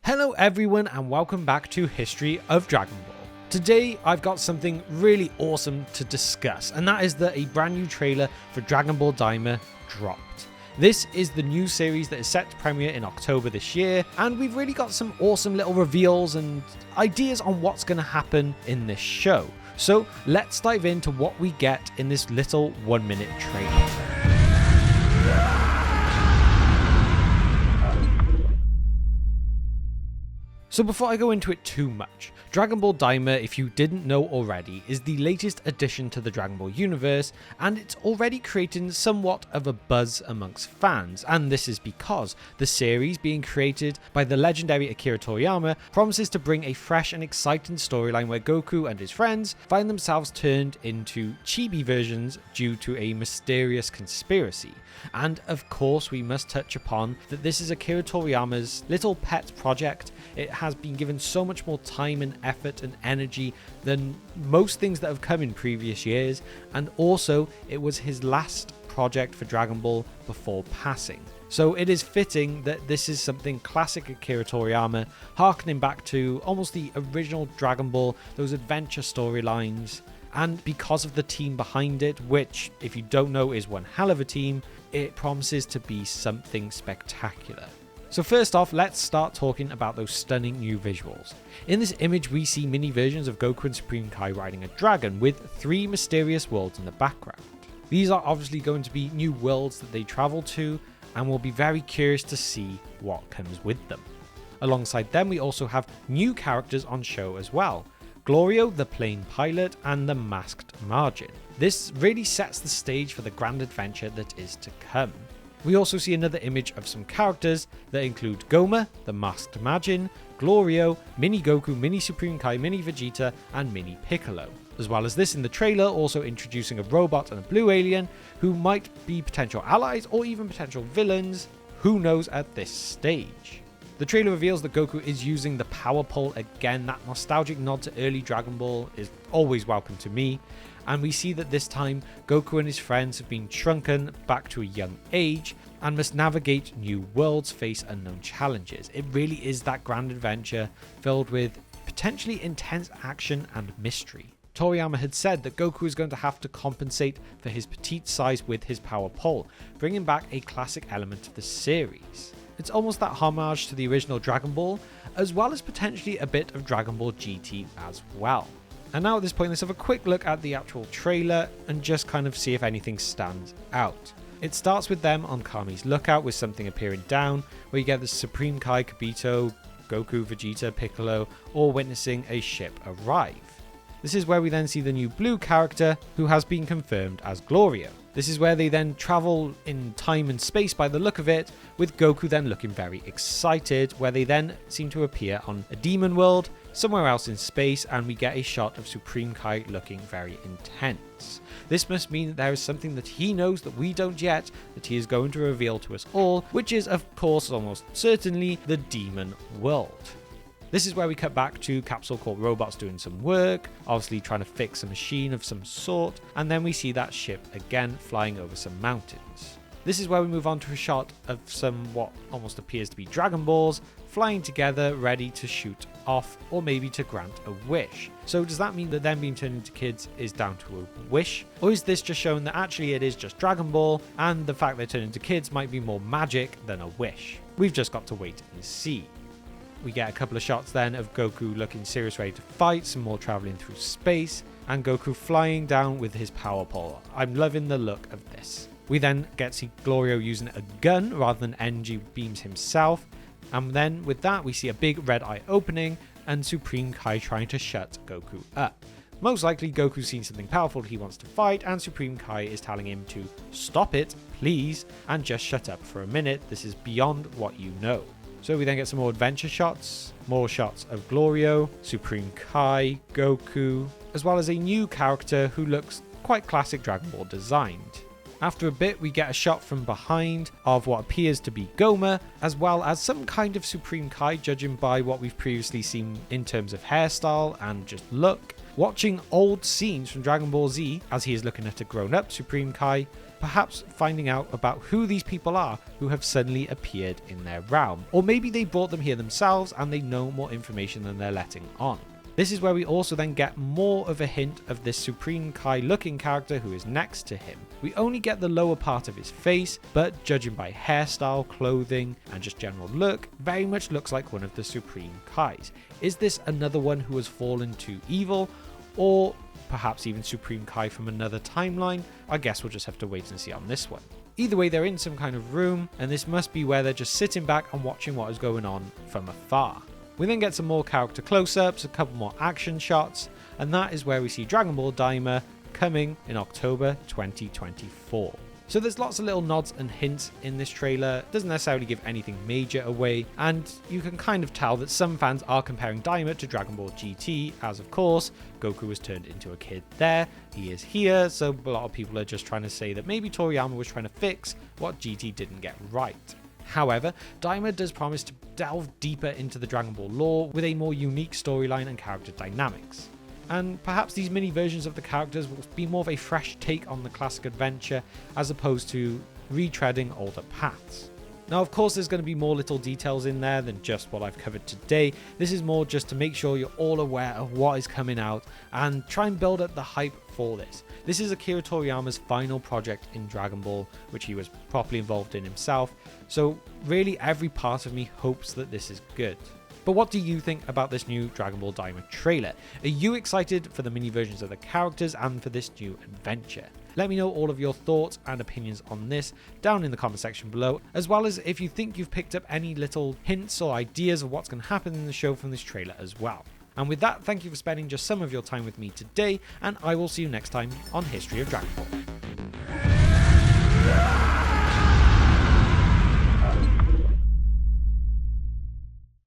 Hello everyone and welcome back to History of Dragon Ball. Today I've got something really awesome to discuss, and that is that a brand new trailer for Dragon Ball DAIMA dropped. This is the new series that is set to premiere in October this year, and we've really got some awesome little reveals and ideas on what's going to happen in this show. So let's dive into what we get in this little 1-minute trailer. So before I go into it too much, Dragon Ball DAIMA, if you didn't know already, is the latest addition to the Dragon Ball universe, and it's already creating somewhat of a buzz amongst fans, and this is because the series being created by the legendary Akira Toriyama promises to bring a fresh and exciting storyline where Goku and his friends find themselves turned into chibi versions due to a mysterious conspiracy. And of course we must touch upon that this is Akira Toriyama's little pet project. It has been given so much more time and effort and energy than most things that have come in previous years, and also it was his last project for Dragon Ball before passing. So it is fitting that this is something classic Akira Toriyama, harkening back to almost the original Dragon Ball, those adventure storylines. And because of the team behind it, which if you don't know is one hell of a team, it promises to be something spectacular. So first off, let's start talking about those stunning new visuals. In this image we see mini versions of Goku and Supreme Kai riding a dragon with 3 mysterious worlds in the background. These are obviously going to be new worlds that they travel to, and we'll be very curious to see what comes with them. Alongside them we also have new characters on show as well. Glorio, the plane pilot, and the masked Margin. This really sets the stage for the grand adventure that is to come. We also see another image of some characters that include Goma, the masked Majin, Glorio, Mini Goku, Mini Supreme Kai, Mini Vegeta, and Mini Piccolo. As well as this in the trailer, also introducing a robot and a blue alien who might be potential allies or even potential villains. Who knows at this stage? The trailer reveals that Goku is using the power pole again. That nostalgic nod to early Dragon Ball is always welcome to me. And we see that this time Goku and his friends have been shrunken back to a young age and must navigate new worlds, face unknown challenges. It really is that grand adventure filled with potentially intense action and mystery. Toriyama had said that Goku is going to have to compensate for his petite size with his power pole, bringing back a classic element of the series. It's almost that homage to the original Dragon Ball, as well as potentially a bit of Dragon Ball GT as well. And now at this point, let's have a quick look at the actual trailer and just kind of see if anything stands out. It starts with them on Kami's lookout with something appearing down, where you get the Supreme Kai, Kibito, Goku, Vegeta, Piccolo, all witnessing a ship arrive. This is where we then see the new blue character, who has been confirmed as Glorio. This is where they then travel in time and space by the look of it, with Goku then looking very excited, where they then seem to appear on a demon world, somewhere else in space, and we get a shot of Supreme Kai looking very intense. This must mean that there is something that he knows that we don't yet, that he is going to reveal to us all, which is of course almost certainly the demon world. This is where we cut back to Capsule Corp robots doing some work, obviously trying to fix a machine of some sort, and then we see that ship again flying over some mountains. This is where we move on to a shot of some what almost appears to be Dragon Balls flying together, ready to shoot off or maybe to grant a wish. So does that mean that them being turned into kids is down to a wish? Or is this just showing that actually it is just Dragon Ball and the fact they're turned into kids might be more magic than a wish? We've just got to wait and see. We get a couple of shots then of Goku looking serious, ready to fight, some more traveling through space, and Goku flying down with his power pole. I'm loving the look of this. We then get to see Glorio using a gun rather than energy beams himself, and then with that we see a big red eye opening and Supreme Kai trying to shut Goku up. Most likely Goku's seen something powerful he wants to fight, and Supreme Kai is telling him to stop it, please, and just shut up for a minute. This is beyond what you know. So we then get some more adventure shots, more shots of Glorio, Supreme Kai, Goku, as well as a new character who looks quite classic Dragon Ball designed. After a bit we get a shot from behind of what appears to be Goma, as well as some kind of Supreme Kai, judging by what we've previously seen in terms of hairstyle and just look. Watching old scenes from Dragon Ball Z as he is looking at a grown-up Supreme Kai, perhaps finding out about who these people are who have suddenly appeared in their realm. Or maybe they brought them here themselves and they know more information than they're letting on. This is where we also then get more of a hint of this Supreme Kai looking character who is next to him. We only get the lower part of his face, but judging by hairstyle, clothing, and just general look, very much looks like one of the Supreme Kais. Is this another one who has fallen to evil, or perhaps even Supreme Kai from another timeline? I guess we'll just have to wait and see on this one. Either way, they're in some kind of room, and this must be where they're just sitting back and watching what is going on from afar. We then get some more character close-ups, a couple more action shots, and that is where we see Dragon Ball DAIMA coming in October 2024. So there's lots of little nods and hints in this trailer, doesn't necessarily give anything major away, and you can kind of tell that some fans are comparing DAIMA to Dragon Ball GT, as of course, Goku was turned into a kid there, he is here, so a lot of people are just trying to say that maybe Toriyama was trying to fix what GT didn't get right. However, DAIMA does promise to delve deeper into the Dragon Ball lore with a more unique storyline and character dynamics. And perhaps these mini versions of the characters will be more of a fresh take on the classic adventure as opposed to retreading older paths. Now, of course, there's going to be more little details in there than just what I've covered today. This is more just to make sure you're all aware of what is coming out and try and build up the hype for this. This is Akira Toriyama's final project in Dragon Ball, which he was properly involved in himself. So really every part of me hopes that this is good. But what do you think about this new Dragon Ball DAIMA trailer? Are you excited for the mini versions of the characters and for this new adventure? Let me know all of your thoughts and opinions on this down in the comment section below, as well as if you think you've picked up any little hints or ideas of what's going to happen in the show from this trailer as well. And with that, thank you for spending just some of your time with me today, and I will see you next time on History of Dragon Ball.